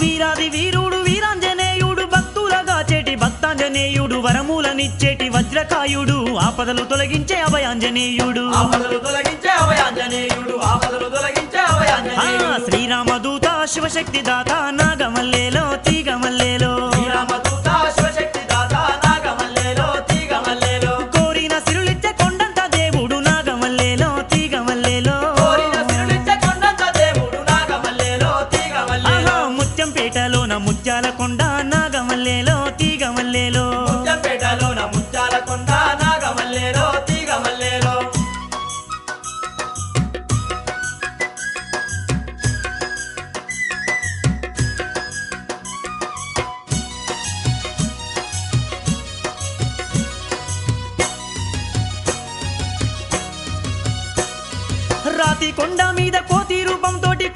వీరాది వీరుడు వీరాంజనేయుడు భక్తులగా చేటి భక్తాంజనేయుడు వరములనిచ్చేటి వజ్రకాయుడు ఆపదలు తొలగించే అభయాంజనేయుడు శ్రీరామదూత శివశక్తి దాత నాగమల్లేలో తీగమల్లేలో కోరిన సిరులిచ్చే కొండంత దేవుడు నాగమల్లేలో తీగమల్లేలో ముత్యంపేటలోన ముత్యాల కొండ నాగమల్లేలో తీగమల్లేలో రాతి కొండ మీద కోతి రూపంతోటి